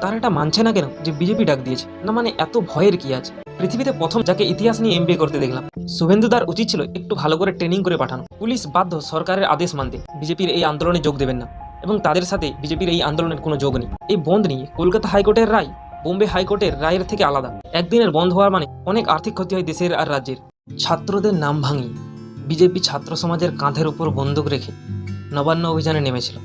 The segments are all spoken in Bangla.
তারা এটা মানছে না কেন যে বিজেপি ডাক দিয়েছে? না মানে এত ভয়ের কি আছে? পৃথিবীতে প্রথম যাকে ইতিহাস নিয়ে এমবিএ করতে দেখলাম, শুভেন্দুদার উচিত ছিল একটু ভালো করে ট্রেনিং করে পাঠানো। পুলিশ বাধ্য সরকারের আদেশ মানতে, বিজেপির এই আন্দোলনে যোগ দেবেন না এবং তাদের সাথে বিজেপির এই আন্দোলনের কোনো যোগ নেই। এই বন্ধ নিয়ে কলকাতা হাইকোর্টের রায় বোম্বে হাইকোর্টের রায়ের থেকে আলাদা। একদিনের বন্ধ হওয়ার মানে অনেক আর্থিক ক্ষতি হয় দেশের আর রাজ্যের। ছাত্রদের নাম ভাঙিয়ে বিজেপি ছাত্র সমাজের কাঁধের উপর বন্দুক রেখে নবান্ন অভিযানে নেমেছিল।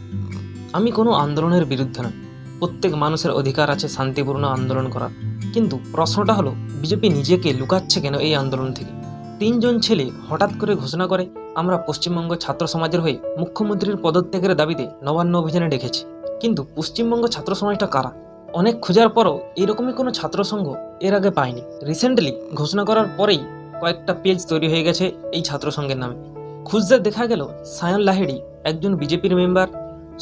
আমি কোনো আন্দোলনের বিরুদ্ধে নয়, প্রত্যেক মানুষের অধিকার আছে শান্তিপূর্ণ আন্দোলন করার। কিন্তু প্রশ্নটা হলো, বিজেপি নিজেকে লুকাচ্ছে কেন এই আন্দোলন থেকে? তিনজন ছেলে হঠাৎ করে ঘোষণা করে আমরা পশ্চিমবঙ্গ ছাত্র সমাজের হয়ে মুখ্যমন্ত্রীর পদত্যাগের দাবিতে নবান্ন অভিযানে ডেকেছি। কিন্তু পশ্চিমবঙ্গ ছাত্র সমাজটা কারা? অনেক খোঁজার পরও এরকমই কোনো ছাত্র সংঘ এর আগে পায়নি। রিসেন্টলি ঘোষণা করার পরেই কয়েকটা পেজ তৈরি হয়ে গেছে এই ছাত্র সংঘের নামে। খুঁজতে দেখা গেল সায়ন লাহিড়ী একজন বিজেপির মেম্বার,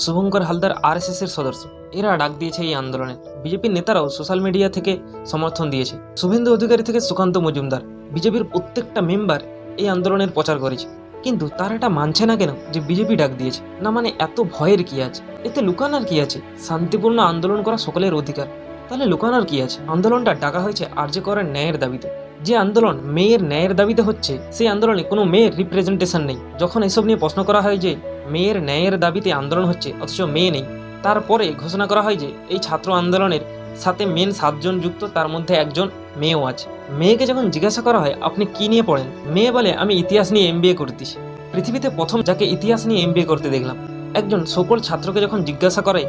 শুভঙ্কর হালদার আরএসএস এর সদস্য। এরা ডাক দিয়েছে এই আন্দোলনে। বিজেপির নেতারাও সোশ্যাল মিডিয়া থেকে সমর্থন দিয়েছে। শুভেন্দু অধিকারী থেকে সুকান্ত মজুমদার, বিজেপির প্রত্যেকটা মেম্বার এই আন্দোলনের প্রচার করেছে। কিন্তু তারা এটা মানছে না কেন যে বিজেপি ডাক দিয়েছে? না মানে এত ভয়ের কি আছে? এতে লুকানোর কি আছে? শান্তিপূর্ণ আন্দোলন করা সকলের অধিকার, তাহলে লুকানোর কি আছে? আন্দোলনটা ডাকা হয়েছে আরজে করের ন্যায়ের দাবিতে। যে আন্দোলন মেয়ের ন্যায়ের দাবিতে হচ্ছে, সেই আন্দোলনে কোনো মেয়ের রিপ্রেজেন্টেশন নেই। যখন এসব নিয়ে প্রশ্ন করা হয় যে মেয়ের ন্যায়ের দাবিতে আন্দোলন হচ্ছে অথচ মেয়ে নেই, তারপরে ঘোষণা করা হয় যে এই ছাত্র আন্দোলনের সাথে মেন 7 জন যুক্ত, তার মধ্যে একজন মেয়েও আছে। মেয়েকে যখন জিজ্ঞাসা করা হয় আপনি কি নিয়ে পড়েন, মেয়ে বলে আমি ইতিহাস নিয়ে এমবিএ করতেছি। পৃথিবীতে প্রথম যাকে ইতিহাস নিয়ে এমবিএ করতে দেখলাম। একজন সকল ছাত্রকে যখন জিজ্ঞাসা করে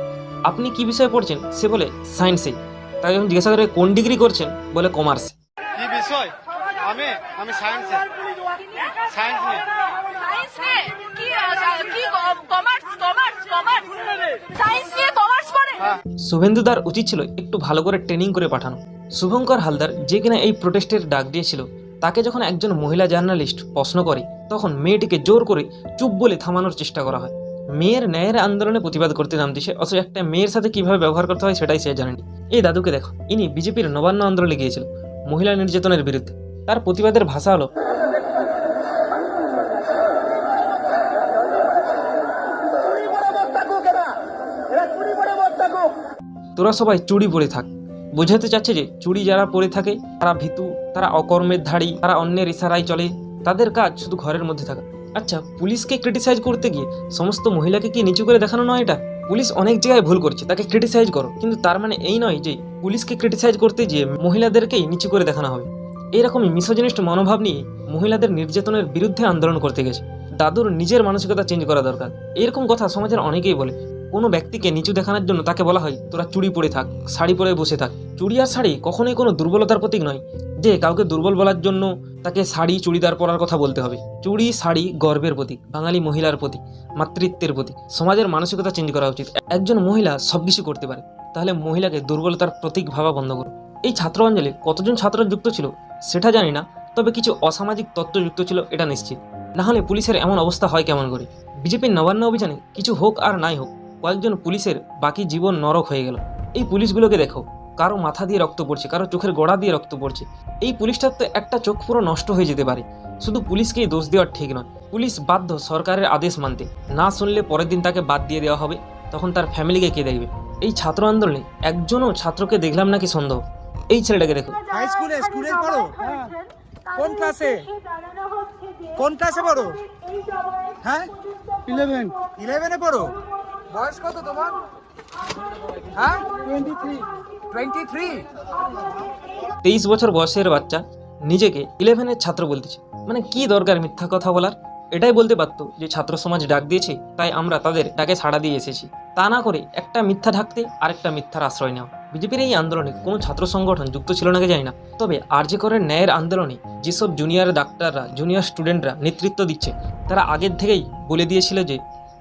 আপনি কি বিষয়ে পড়ছেন, সে বলে সায়েন্সে। তাকে যখন জিজ্ঞাসা করে কোন ডিগ্রি করছেন, বলে কমার্সে। কি বিষয়? আমি সায়েন্সে। সায়েন্স নিয়ে। সায়েন্স নিয়ে কি কমার্স সায়েন্স নিয়ে কমার্স পড়ে। শুভেন্দুদার উচিত ছিল একটু ভালো করে ট্রেনিং করে পাঠানো। শুভঙ্কর হালদার যে কিনা এই প্রোটেস্টের ডাক দিয়েছিল, তাকে যখন একজন মহিলা জার্নালিস্ট প্রশ্ন করে, তখন মেয়েটিকে জোর করে চুপ বলে থামানোর চেষ্টা করা হয়। মেয়ের ন্যায়ের আন্দোলনে প্রতিবাদ করতে নামতেছে, অথচ একটা মেয়ের সাথে কিভাবে ব্যবহার করতে হয় সেটাই সে জানেনি। এই দাদুকে দেখো, ইনি বিজেপির নবান্ন আন্দোলনে গিয়েছিল মহিলা নির্যাতনের বিরুদ্ধে। তার প্রতিবাদের ভাষা হলো তোরা সবাই চুড়ি পরে থাক। বোঝাতে চাচ্ছে যে চুড়ি যারা পরে থাকে তারা ভীতু, তারা অকর্মের ধাড়ি, তারা অন্যের ইশারায় চলে, তাদের কাজ শুধু ঘরের মধ্যে থাকা। আচ্ছা, পুলিশকে ক্রিটিসাইজ করতে গিয়ে সমস্ত মহিলাকে কি নিচু করে দেখানো নয়? এটা পুলিশ অনেক জায়গায় ভুল করছে, তাকে ক্রিটিসাইজ করো, কিন্তু তার মানে এই নয় যে পুলিশকে ক্রিটিসাইজ করতে গিয়ে মহিলাদেরকেই নিচু করে দেখানো হবে। এইরকমই মিসোজিনিস্ট মনোভাব নিয়ে মহিলাদের নির্যাতনের বিরুদ্ধে আন্দোলন করতে গেছে। দাদুর নিজের মানসিকতা চেঞ্জ করা দরকার। এরকম কথা সমাজের অনেকেই বলে। কোনো ব্যক্তিকে নিচু দেখানোর জন্য তাকে বলা হয় তোরা চুড়ি পরে থাক, শাড়ি পরে বসে থাক। চুড়ি আর শাড়ি কখনোই কোনো দুর্বলতার প্রতীক নয় যে কাউকে দুর্বল বলার জন্য তাকে শাড়ি চুড়িদার পরার কথা বলতে হবে। চুড়ি শাড়ি গর্বের প্রতীক, বাঙালি মহিলার প্রতীক, মাতৃত্বের প্রতীক। সমাজের মানসিকতা চেঞ্জ করা উচিত। একজন মহিলা সবকিছু করতে পারে, তাহলে মহিলাকে দুর্বলতার প্রতীক ভাবা বন্ধ করো। এই ছাত্র আন্দোলনে কতজন ছাত্র যুক্ত ছিল সেটা জানি না, তবে কিছু অসামাজিক তত্ত্ব যুক্ত ছিল এটা নিশ্চিত। না হলে পুলিশের এমন অবস্থা হয় কেমন করে? বিজেপির নবান্ন অভিযানে কিছু হোক আর নাই হোক, কয়েকজন পুলিশের বাকি জীবন নরক হয়ে গেল। এই পুলিশগুলোকে দেখো, কারো মাথা দিয়ে রক্ত পড়ছে, কারো চোখের গোড়া দিয়ে রক্ত পড়ছে। এই পুলিশটার তো একটা চোখ পুরো নষ্ট হয়ে যেতে পারে। শুধু পুলিশকেই দোষ দেওয়া ঠিক নয়। পুলিশ বাধ্য সরকারের আদেশ মানতে, না শুনলে পরের দিন তাকে বাদ দিয়ে দেওয়া হবে। তখন তার ফ্যামিলিকে কে দেখবে? এই ছাত্র আন্দোলনে একজনও ছাত্রকে দেখলাম নাকি সন্দেহ। এই ছেলেটাকে দেখো, হাই স্কুলে পড়ো? কোন ক্লাসে? কোন ক্লাসে পড়ো? হ্যাঁ, 11 পড়ো। বয়স কত তোমার? হ্যাঁ, 23। 23 বছর বয়সের বাচ্চা নিজেকে 11-এর ছাত্র বলতেছে। মানে কি দরকার মিথ্যা কথা বলার? এটাই বলতে পারতো যে ছাত্র সমাজ ডাক দিয়েছে, তাই আমরা তাদের ডাকে সাড়া দিয়ে এসেছি। তা না করে একটা মিথ্যা ঢাকতে আরেকটা মিথ্যার আশ্রয় নেওয়া। বিজেপির এই আন্দোলনে কোনো ছাত্র সংগঠন যুক্ত ছিল নাকি জানি না, তবে আরজে করের ন্যায়ের আন্দোলনে যেসব জুনিয়র ডাক্তাররা, জুনিয়র স্টুডেন্টরা নেতৃত্ব দিচ্ছে, তারা আগের থেকেই বলে দিয়েছিল যে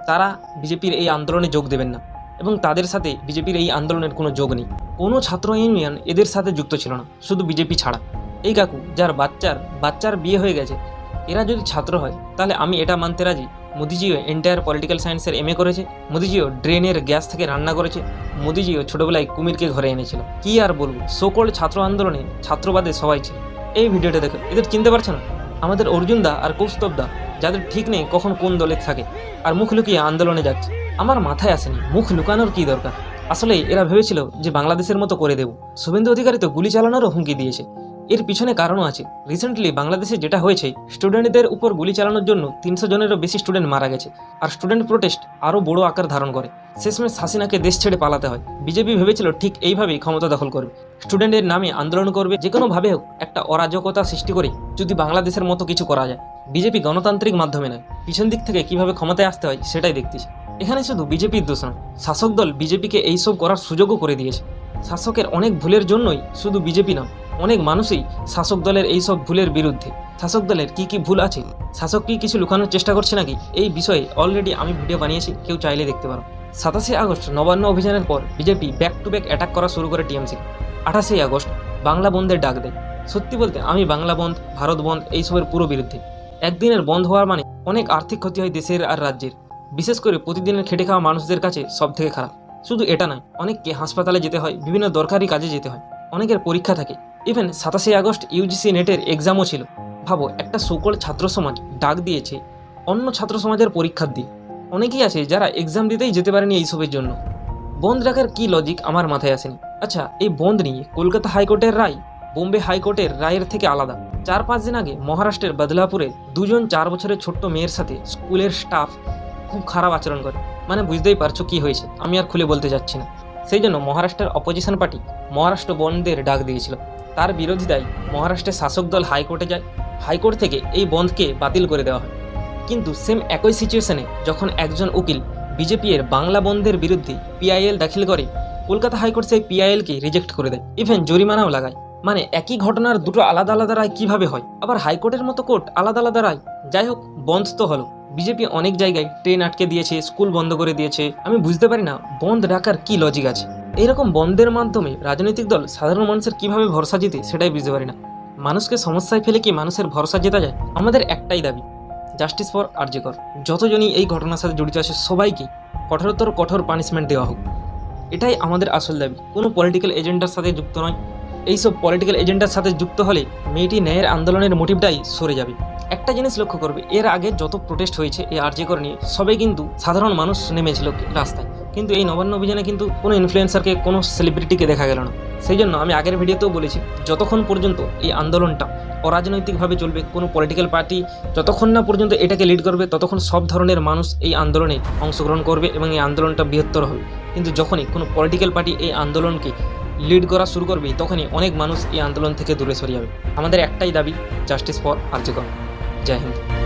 তারা বিজেপির এই আন্দোলনে যোগ দেবেন না এবং তাদের সাথে বিজেপির এই আন্দোলনের কোনো যোগ নেই। কোনো ছাত্র ইউনিয়ন এদের সাথে যুক্ত ছিল না, শুধু বিজেপি ছাড়া। এই কাকু যার বাচ্চার বিয়ে হয়ে গেছে, এরা যদি ছাত্র হয় তাহলে আমি এটা মানতে রাজি মোদিজিও এন্টায়ার পলিটিক্যাল সায়েন্সের এমএ করেছে, মোদিজিও ড্রেনের গ্যাস থেকে রান্না করেছে, মোদিজিও ছোটবেলায় কুমিরকে ঘরে এনেছিল। কি আর বলবো, সকল ছাত্র আন্দোলনে ছাত্রবাদে সবাই ছিল। এই ভিডিওটা দেখো, এদের চিনতে পারছে না? আমাদের অর্জুন দা আর কৌস্তব দা, যাদের ঠিক নেই কখন কোন দলে থাকে আর মুখ লুকিয়ে আন্দোলনে যাচ্ছে। আমার মাথায় আসেনি মুখ লুকানোর কি দরকার। আসলে এরা ভেবেছিল যে বাংলাদেশের মতো করে দেব। শুভেন্দু অধিকারী তো গুলি চালানোরও হুমকি দিয়েছে। এর পিছনে কারণও আছে। রিসেন্টলি বাংলাদেশে যেটা হয়েছে, স্টুডেন্টদের উপর গুলি চালানোর জন্য 300 জনেরও বেশি স্টুডেন্ট মারা গেছে, আর স্টুডেন্ট প্রোটেস্ট আরও বড় আকার ধারণ করে। শেষমেশ হাসিনাকে দেশ ছেড়ে পালাতে হয়। বিজেপি ভেবেছিল ঠিক এইভাবেই ক্ষমতা দখল করবে, স্টুডেন্টের নামে আন্দোলন করবে, যে কোনোভাবে হোক একটা অরাজকতা সৃষ্টি করে যদি বাংলাদেশের মতো কিছু করা যায়। বিজেপি গণতান্ত্রিক মাধ্যমে নয়, পিছন দিক থেকে কিভাবে ক্ষমতায় আসতে হয় সেটাই দেখতেছে। এখানে শুধু বিজেপির দোষ নয়, শাসক দল বিজেপিকে এইসব করার সুযোগও করে দিয়েছে। শাসকের অনেক ভুলের জন্যই শুধু বিজেপি নয়, অনেক মানুষই শাসক দলের এইসব ভুলের বিরুদ্ধে। শাসক দলের কি কি ভুল আছে, শাসক কি কিছু লুকানোর চেষ্টা করছে নাকি, এই বিষয়ে অলরেডি আমি ভিডিও বানিয়েছি, কেউ চাইলে দেখতে পারো। 27শে আগস্ট নবান্ন অভিযানের পর BJP back to back attack করা শুরু করে টিএমসি। 28শে আগস্ট বাংলা বন্ধের ডাক দেয়। সত্যি বলতে আমি বাংলা বন্ধ, ভারত বন্ধ এইসবের পুরো বিরুদ্ধে। একদিনের বন্ধ হওয়ার মানে অনেক আর্থিক ক্ষতি হয় দেশের আর রাজ্যের, বিশেষ করে প্রতিদিনের খেটে খাওয়া মানুষদের কাছে সব থেকে খারাপ। শুধু এটা নয়, অনেককে হাসপাতালে যেতে হয়, বিভিন্ন দরকারি কাজে যেতে হয়, অনেকের পরীক্ষা থাকে। ইভেন 27শে আগস্ট ইউজিসি নেটের এক্সামও ছিল। ভাবো, একটা সকল ছাত্র সমাজ ডাক দিয়েছে অন্য ছাত্র সমাজের পরীক্ষা দিয়ে। অনেকেই আছে যারা এক্সাম দিতেই যেতে পারেনি এইসবের জন্য। বন্ধ রাখার কি লজিক আমার মাথায় আসেনি। আচ্ছা, এই বন্ধ নিয়ে কলকাতা হাইকোর্টের রায় বোম্বে হাইকোর্টের রায়ের থেকে আলাদা। 4-5 দিন আগে মহারাষ্ট্রের বদলাপুরে 2 4 বছরের ছোট্ট মেয়ের সাথে স্কুলের স্টাফ খুব খারাপ আচরণ করে। মানে বুঝতেই পারছো কি হয়েছে, আমি আর খুলে বলতে যাচ্ছি না। সেই জন্য মহারাষ্ট্রের অপোজিশন পার্টি মহারাষ্ট্র বন্ধের ডাক দিয়েছিল। তার বিরোধিতায় মহারাষ্ট্রের শাসক দল হাইকোর্টে যায়। হাইকোর্ট থেকে এই বন্ধকে বাতিল করে দেওয়া হয়। কিন্তু সেম একই সিচুয়েশনে যখন একজন উকিল বিজেপি এর বাংলা বন্ধের বিরুদ্ধে পিআইএল দাখিল করে, কলকাতা হাইকোর্ট সেই পিআইএলকে রিজেক্ট করে দেয়, ইভেন জরিমানাও লাগায়। মানে একই ঘটনার দুটো আলাদা আলাদা রায় কিভাবে হয়? আবার হাইকোর্টের মতো কোর্ট আলাদা আলাদা রায়। যাই হোক, বন্ধ তো হলো। বিজেপি অনেক জায়গায় ট্রেন আটকে দিয়েছে, স্কুল বন্ধ করে দিয়েছে। আমি বুঝতে পারি না বন্ধ ডাকার কি লজিক আছে। এইরকম বন্ধের মাধ্যমে রাজনৈতিক দল সাধারণ মানুষের কিভাবে ভরসা জিতে সেটাই বুঝতে পারি না। মানুষকে সমস্যায় ফেলে কি মানুষের ভরসা জেতা যায়? আমাদের একটাই দাবি, জাস্টিস ফর আরজি কর। যতজনই এই ঘটনার সাথে জড়িত আছে সবাইকে কঠোরতর কঠোর পানিশমেন্ট দেওয়া হোক। এটাই আমাদের আসল দাবি, কোনো পলিটিক্যাল এজেন্ডার সাথে যুক্ত নয়। এইসব পলিটিক্যাল এজেন্ডার সাথে যুক্ত হলে মেয়েটি ন্যায়ের আন্দোলনের মোটিভটাই সরে যাবে। একটা জিনিস লক্ষ্য করবে, এর আগে যত প্রোটেস্ট হয়েছে এই আরজি কর নিয়ে, সবাই কিন্তু সাধারণ মানুষ নেমেছিল রাস্তায়। কিন্তু এই নবান্ন অভিযানে কিন্তু কোনো ইনফ্লুয়েন্সারকে, কোনো সেলিব্রিটিকে দেখা গেল না। সেই জন্য আমি আগের ভিডিওতেও বলেছি, যতক্ষণ পর্যন্ত এই আন্দোলনটা অরাজনৈতিকভাবে চলবে, কোনো পলিটিক্যাল পার্টি যতক্ষণ না পর্যন্ত এটাকে লিড করবে, ততক্ষণ সব ধরনের মানুষ এই আন্দোলনে অংশগ্রহণ করবে এবং এই আন্দোলনটা বৃহত্তর হবে। কিন্তু যখনই কোনো পলিটিক্যাল পার্টি এই আন্দোলনকে লিড করা শুরু করবে, তখনই অনেক মানুষ এই আন্দোলন থেকে দূরে সরে যাবে। আমাদের একটাই দাবি, জাস্টিস ফর আরজি কর। জয় হিন্দ।